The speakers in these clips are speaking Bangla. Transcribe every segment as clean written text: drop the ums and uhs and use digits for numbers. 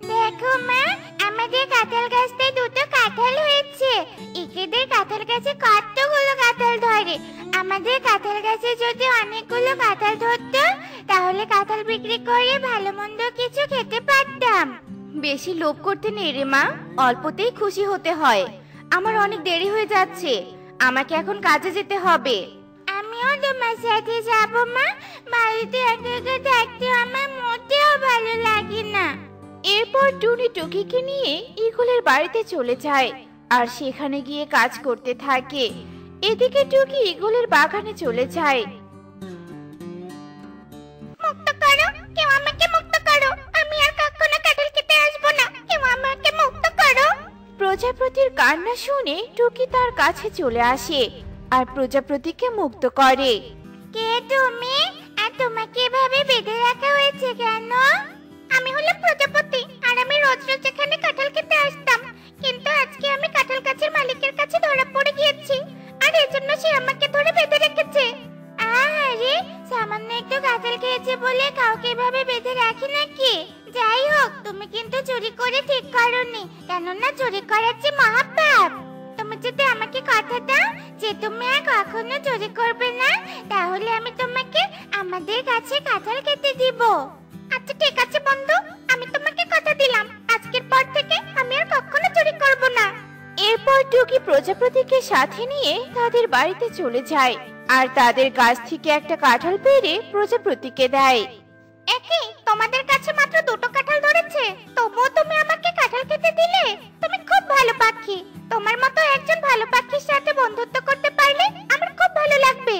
দেখো মা, আমাদের কাঁঠাল গাছটায় দুটো কাঁঠাল হয়েছে। একেদের কাঁঠাল গাছে কতগুলো কাঁঠাল ধরে। আমাদের কাঁঠাল গাছে যদি অনেকগুলো কাঁঠাল ধরতো, তাহলে কাঁঠাল বিক্রি করে ভালো মন্দ কিছু খেতে পারতাম। বেশি লোভ করতে নেই রে মা, অল্পতেই খুশি হতে হয়। আমার অনেক দেরি হয়ে যাচ্ছে, আমাকে এখন কাজে যেতে হবে। আমিও তোমার সাথে যাবো মা। বাড়িতে একা একা থাকতে আমার মোটেও ভালো লাগে না। এরপর টুনি টুকিকে নিয়ে ইগলের বাড়িতে চলে যায় আর সেখানে গিয়ে কাজ করতে থাকে। এদিকে টুকি ইগলের বাগানে চলে যায়। মুক্ত করো, কেউ আমাকে মুক্ত করো। আমি আর কখনো কাঁঠাল খেতে আসবো না। কেউ আমাকে মুক্ত করো। প্রজাপতির কান্না শুনে টুকি তার কাছে চলে আসে আর প্রজাপতিকে মুক্ত করে। কে তুমি? আর তোমাকে এভাবে বেঁধে রাখা হয়েছে কেন? আমি হলাম প্রজাপতি, আর আমি রোজ রোজ এখানে কাঁঠাল খেতে আসতাম। কিন্তু আজকে আমি কাঁঠাল গাছের মালিকের কাছে ধরা পড়ে গিয়েছি, আর এজন্য সে আমাকে ধরে বেঁধে রেখেছে। আরে, সামান্য একটু কাঁঠাল খেয়েছে বলে কাউকে এভাবে বেঁধে রাখি নাকি? যাই হোক, তুমি কিন্তু চুরি করে ঠিক করোনি, কেননা চুরি করার যে মহাপাপ। তুমি যদি আমাকে কথা দাও যে তুমি আর কখনো চুরি করবে না, তাহলে আমি তোমাকে আমাদের কাছে কাঁঠাল খেতে দিব। আচ্ছা ঠিক আছে বন্ধু, আমি তোমাকে কথা দিলাম, আজকের পর থেকে আমি আর কখনো চুরি করব না। এরপর টুকি প্রজাপতিকে সাথে নিয়ে তাদের বাড়িতে চলে যায় আর তাদের গাছ থেকে একটা কাঁঠাল পেড়ে প্রজাপতিকে দেয়। একি, তোমাদের কাছে মাত্র দুটো কাঁঠাল ধরেছে, তবুও তুমি আমাকে কাঁঠাল খেতে দিলে? তুমি খুব ভালো পাখি। তোমার মতো একজন ভালো পাখির সাথে বন্ধুত্ব করতে পারলে আমার খুব ভালো লাগবে।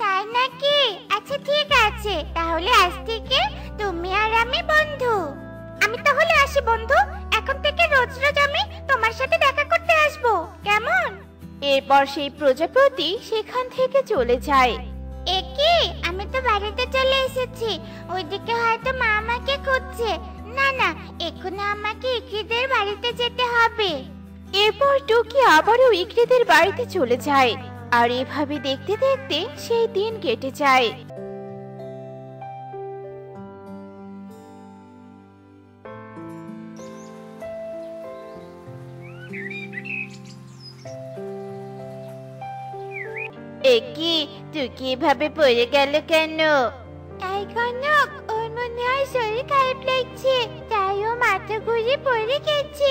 তাই নাকি? আচ্ছা ঠিক আছে, তাহলে আজ থেকে তুমি আর আমি বন্ধু। আমি তাহলে আসি বন্ধু, এখন থেকে রোজ রোজ আমি তোমার সাথে দেখা করতে আসবো, কেমন? এরপর সেই প্রজাপতি সেখান থেকে চলে যায়। একি, আমি তো বাড়িতে চলে এসেছি। ওইদিকে হয়তো মা আমাকে খুঁজছে। না না, এখনো আমাকে ইকরিদের বাড়িতে যেতে হবে। এরপর টুকি আবারও ইকরিদের বাড়িতে চলে যায় আর এভাবে দেখতে দেখতে সেই দিন কেটে যায়। একি, টুকি এভাবে পড়ে গেল কেন? এই কনক, ওর মনে হয় শরীর খারাপ লাগছে, তাই ও মাথা ঘুরে পড়ে গেছে।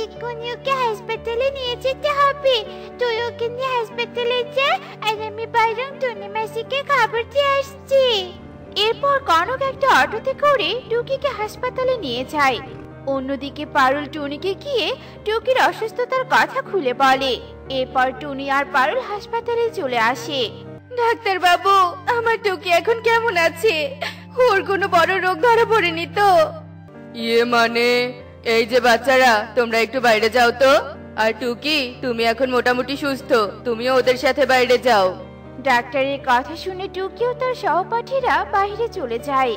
এক্ষুনি ওকে হাসপাতালে নিয়ে যেতে হবে। তুই ওকে নিয়ে হাসপাতালে যা, আর আমি বরং টুনি মাসিকে খবর দিয়ে আসছি। এরপর কনক একটা অটোতে করে টুকিকে হাসপাতালে নিয়ে যায়। অন্যদিকে পারুল টুনিকে গিয়ে টুকির অসুস্থতার কথা খুলে বলে। এরপর টুনি আর পারুল হাসপাতালে চলে আসে। ডাক্তার বাবু, আমার টুকি এখন কেমন আছে? ওর কোনো বড় রোগ ধরা পড়েনি তো? মানে, এই যে বাচ্চারা, তোমরা একটু বাইরে যাও তো। আর টুকি, তুমি এখন মোটামুটি সুস্থ, তুমিও ওদের সাথে বাইরে যাও। ডাক্তারের কথা শুনে টুকি ও তার সহপাঠীরা বাইরে চলে যায়।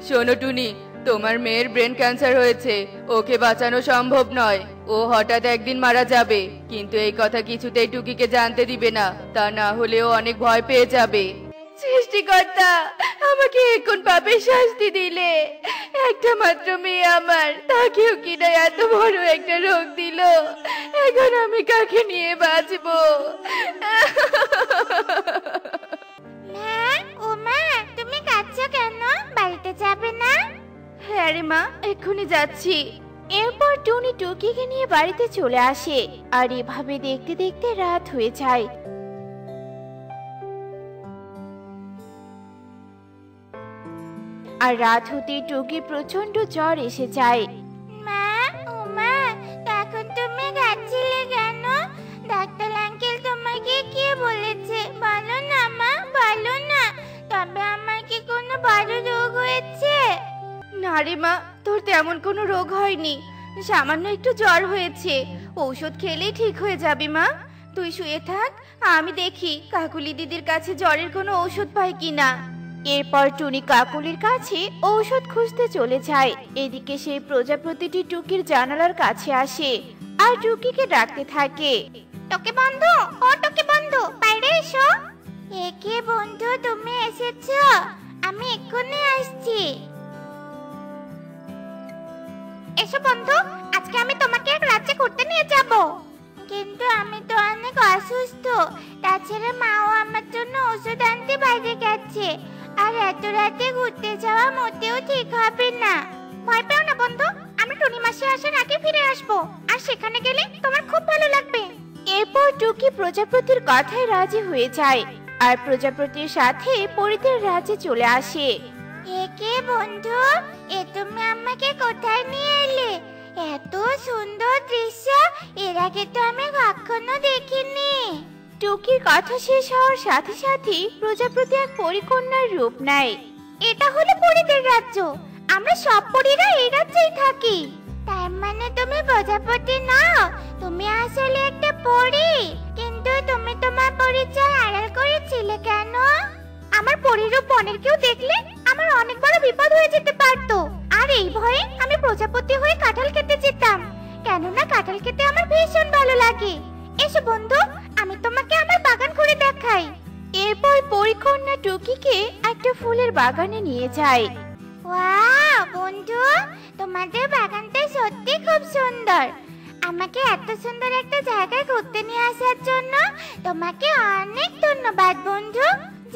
শোনো টুনি, তোমার মেয়ের ব্রেন ক্যান্সার হয়েছে, ওকে বাঁচানো সম্ভব নয়। ও হঠাৎ একদিন মারা যাবে, কিন্তু এই কথা কিছুতেই টুকিকে জানতে দিবে না, তা না হলে ও অনেক ভয় পেয়ে যাবে। সৃষ্টিকর্তা, আমাকে এখন পাপের শাস্তি দিলে। একটা মাত্র মেয়ে আমার, তাকেও কিনা এত বড় একটা রোগ দিল। এখন আমি কাকে নিয়ে বাঁচবো? মা, ও মা, তুমি কাঁদছো কেন? বাড়িতে যাবে না? হ্যাঁ রে মা, এক্ষুনি যাচ্ছি। এরপর টুনি টুকিকে নিয়ে বাড়িতে চলে আসে আর এভাবে দেখতে দেখতে রাত হয়ে যায়। আর রাত হতেই টুকির প্রচন্ড জ্বর এসে যায়। মা, ও মা, তখন তুমি কাঁদছিলে কেন? ডাক্তার আঙ্কেল তোমাকে কি বলেছে? বলো না মা, বলো না। তবে আমার কি কোনো বড় রোগ হয়েছে? না রে মা, তোর তেমন কোনো রোগ হয়নি, সামান্য একটু জ্বর হয়েছে। ঔষধ খেলেই ঠিক হয়ে যাবে মা। তুই শুয়ে থাক, আমি দেখি কাকুলি দিদির কাছে জ্বরের কোনো ঔষধ পাই কিনা। এরপর টুনি কাকুলির কাছে ঔষধ খুঁজতে চলে যায়। এদিকে সেই প্রজাপতিটি টুকির জানালার কাছে আসে আর টুকিকে ডাকতে থাকে। টকি বন্ধু, ও টকি বন্ধু, বাইরে এসো। একে বন্ধু, তুমি এসেছো? আমি এক্ষুনি আসছি। এসো বন্ধু, আজকে আমি তোমাকে এক রাজ্যে ঘুরতে নিয়ে যাব। কিন্তু আমি তো অনেক অসুস্থ, তাছাড়া মাও আমার জন্য ওষুধ আনতে বাইরে গেছে। আর এত রাতে ঘুরতে যাওয়া মোটেও ঠিক হবে না। ভয় পেও না বন্ধু, আমি টুনি মাসি আসার আগে ফিরে আসবো, আর সেখানে গেলে তোমার খুব ভালো লাগবে। এরপর টুকি প্রজাপতির কথায় রাজি হয়ে যায় আর প্রজাপতির সাথে পরীদের রাজ্যে চলে আসে। কে বন্ধু, এ তুমি আমাকে কোথায় নিয়ে এলে? এত সুন্দর দৃশ্য এর আগে তো আমি কখনো দেখিনি। টুকির কথা শেষ হওয়ার সাথে সাথে প্রজাপতি এক পরীকন্যার রূপ নেয়। এটা হলো পরীদের রাজ্য, আমরা সব পরীরা এই রাজ্যেই থাকি। তার মানে তুমি প্রজাপতি নও, তুমি আসলে একটা পরী। কিন্তু তুমি তোমার পরিচয় আড়াল করেছিলে কেন? আমার পরীরূপ বনের কেউ দেখলে আমার অনেক বড় বিপদ হয়ে যেতে পারতো। আর এই ভয়ে আমি প্রজাপতি হয়ে কাঁঠাল খেতে যেতাম, কেননা কাঁঠাল খেতে আমার ভীষণ ভালো লাগে। এসো বন্ধু, আমি তোমাকে আমার বাগান ঘুরে দেখাই। এরপর পরীকন্যা টুকিকে একটা ফুলের বাগানে নিয়ে যায়। ওয়াও বন্ধু, তোমাদের বাগানটা সত্যি খুব সুন্দর। আমাকে এত সুন্দর একটা জায়গায় ঘুরতে নিয়ে আসার জন্য তোমাকে অনেক ধন্যবাদ বন্ধু।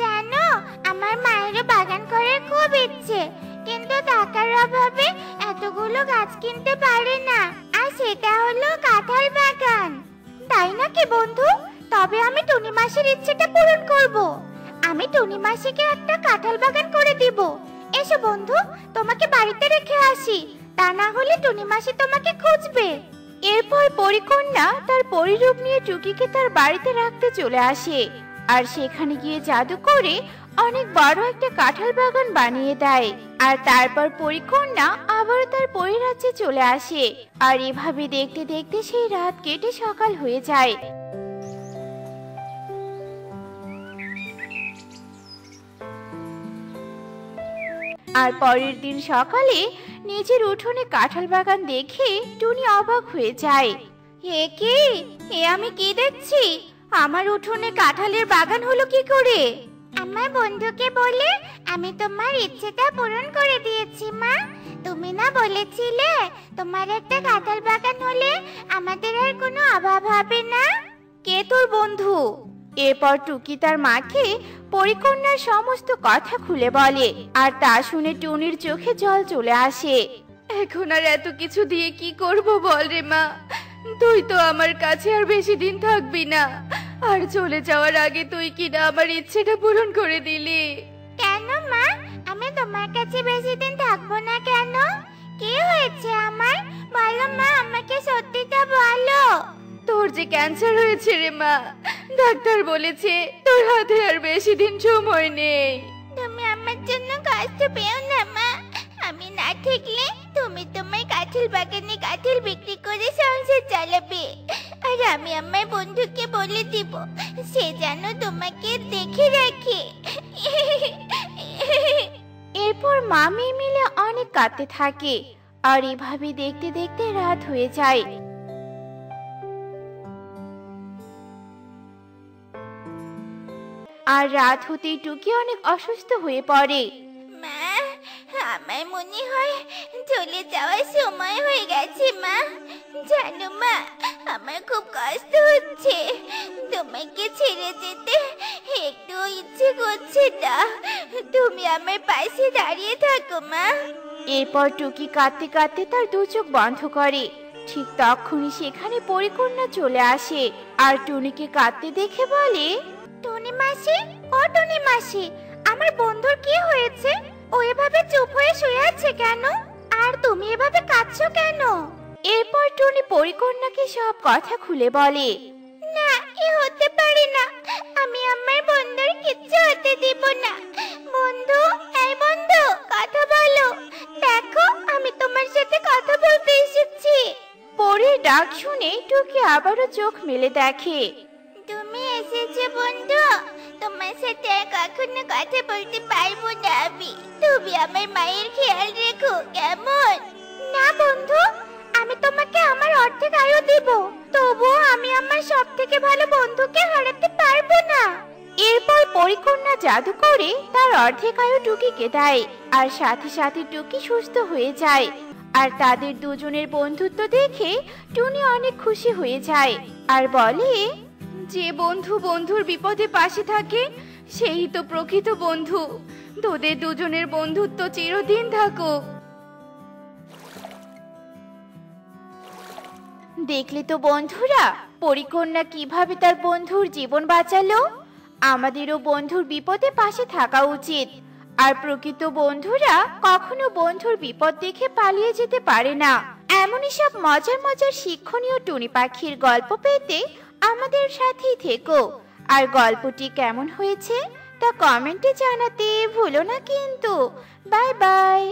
জানো, আমার মায়েরও বাগান করার খুব ইচ্ছে, কিন্তু টাকার অভাবে এতগুলো গাছ কিনতে পারে না, আর সেটা হলো কাঁঠাল বাগান। তাই নাকি বন্ধু? তবে আমি টুনি মাসির ইচ্ছেটা পূরণ করব। আমি টুনি মাসিকে একটা কাঁঠাল বাগান করে দিব। এসো বন্ধু, তোমাকে বাড়িতে রেখে আসি, তা না হলে টুনি মাসি তোমাকে খুঁজবে। এরপর পরীকন্যা তার পরিরূপ নিয়ে টুকিকে তার বাড়িতে রাখতে চলে আসে আর সেখানে গিয়ে জাদু করে অনেক বড় একটা কাঁঠাল বাগান বানিয়ে দেয়। আর তারপর পরীকন্যা আবার তার পরিরাজ্যে চলে আসে। আর এভাবে দেখতে দেখতে সেই রাত কেটে সকাল হয়ে যায়। আর পরের দিন সকালে নিজের উঠোনে কাঁঠাল বাগান দেখে টুনি অবাক হয়ে যায়। এ আমি কি দেখছি? আমার উঠোনে কাঁঠালের বাগান হলো কি করে? আমার বন্ধুকে বলে আমি তোমার ইচ্ছেটা পূরণ করে দিয়েছি মা। তুমি না বলেছিলে তোমার একটা কাঁঠাল বাগান হলে আমাদের আর কোনো অভাব হবে না? কে তোর বন্ধু? এরপর টুকি তার মাকে পরীকন্যার সমস্ত কথা খুলে বলে আর তা শুনে টুনির চোখে জল চলে আসে। এখন আর এত কিছু দিয়ে কি করব বল রে মা? তুই তো আমার কাছে আর বেশি দিন থাকবি না, আর চলে যাওয়ার আগে তুই কিনা আমার ইচ্ছেটা পূরণ করে দিলি। কেন মা, আমি তোমার কাছে বেশি দিন থাকবো না কেন? কি হয়েছে আমার? বলো মা, আমাকে সত্যিটা বলো। তোর যে ক্যান্সার হয়েছে রে মা, ডাক্তার বলেছে তোর হাতে আর বেশি দিন সময় নেই। তুমি আমার জন্য কষ্ট পেও না মা, আমি না থাকলে তুমি তোমার কাঁঠাল বাগানে কাঁঠাল বিক্রি করে সংসার চালাবে। আর আমি আমার বন্ধুকে বলে দিব সে যেন তোমাকে দেখে রাখে। এরপর মামি মিলে অনেক কাঁদতে থাকে আর এভাবে দেখতে দেখতে রাত হয়ে যায়। আর রাত হতেই টুকি অনেক অসুস্থ হয়ে পড়ে। মা, আমার মনে হয় চলে যাওয়ার সময় হয়ে গেছে মা। জানো মা, আমার খুব কষ্ট হচ্ছে, তোমাকে ছেড়ে যেতে একটু ইচ্ছে করছে না। তুমি আমার পাশে দাঁড়িয়ে থাকো মা। এরপর টুকি কাঁদতে কাঁদতে তার দু চোখ বন্ধ করে। ঠিক তখনই সেখানে পরীকন্যা চলে আসে আর টুনিকে কাঁদতে দেখে বলে, টুনি মাসি, ও টুনি মাসি, আমার বন্ধুর কি হয়েছে? ও এভাবে চুপ হয়ে শুয়ে আছে কেন? আর তুমি এভাবে কাঁদছো কেন? এরপর টুনি পরীকন্যাকে সব কথা খুলে বলে। না, এ হতে পারে না, আমি আমার বন্ধুর কিচ্ছু হতে দিব না। বন্ধু, এই বন্ধু, কথা বলো, দেখো আমি তোমার সাথে কথা বলতে এসেছি। পরীর ডাক শুনে টুকি আবারও চোখ মেলে দেখে। তুমি এসেছো বন্ধু, তোমার সাথে আর কখনো কথা বলতে পারবো না আমি। তুমি আমার মায়ের খেয়াল রেখো, কেমন? না বন্ধু, আমি তোমাকে আমার অর্ধেক আয়ু দিব, তবুও আমি আমার সব থেকে ভালো বন্ধুকে হারাতে পারবো না। এরপর পরীকন্যা জাদু করে তার অর্ধেক আয়ু টুকিকে দেয় আর সাথে সাথে টুকি সুস্থ হয়ে যায়। আর তাদের দুজনের বন্ধুত্ব দেখে টুনি অনেক খুশি হয়ে যায় আর বলে, যে বন্ধু বন্ধুর বিপদে পাশে থাকে সেই তো প্রকৃত বন্ধু। তোদের দুজনের বন্ধুত্ব চিরদিন থাকুক। দেখলে তো বন্ধুরা, পরিকন্যা কিভাবে তার বন্ধুর জীবন বাঁচালো। আমাদেরও বন্ধুর বিপদে পাশে থাকা উচিত। আর প্রকৃত বন্ধুরা কখনো বন্ধুর বিপদ দেখে পালিয়ে যেতে পারে না। এমনই সব মজার মজার শিক্ষণীয় টুনি পাখির গল্প পেতে আমাদের সাথেই থেকো। আর গল্পটি কেমন হয়েছে তা কমেন্টে জানাতে ভুলো না কিন্তু। Bye bye.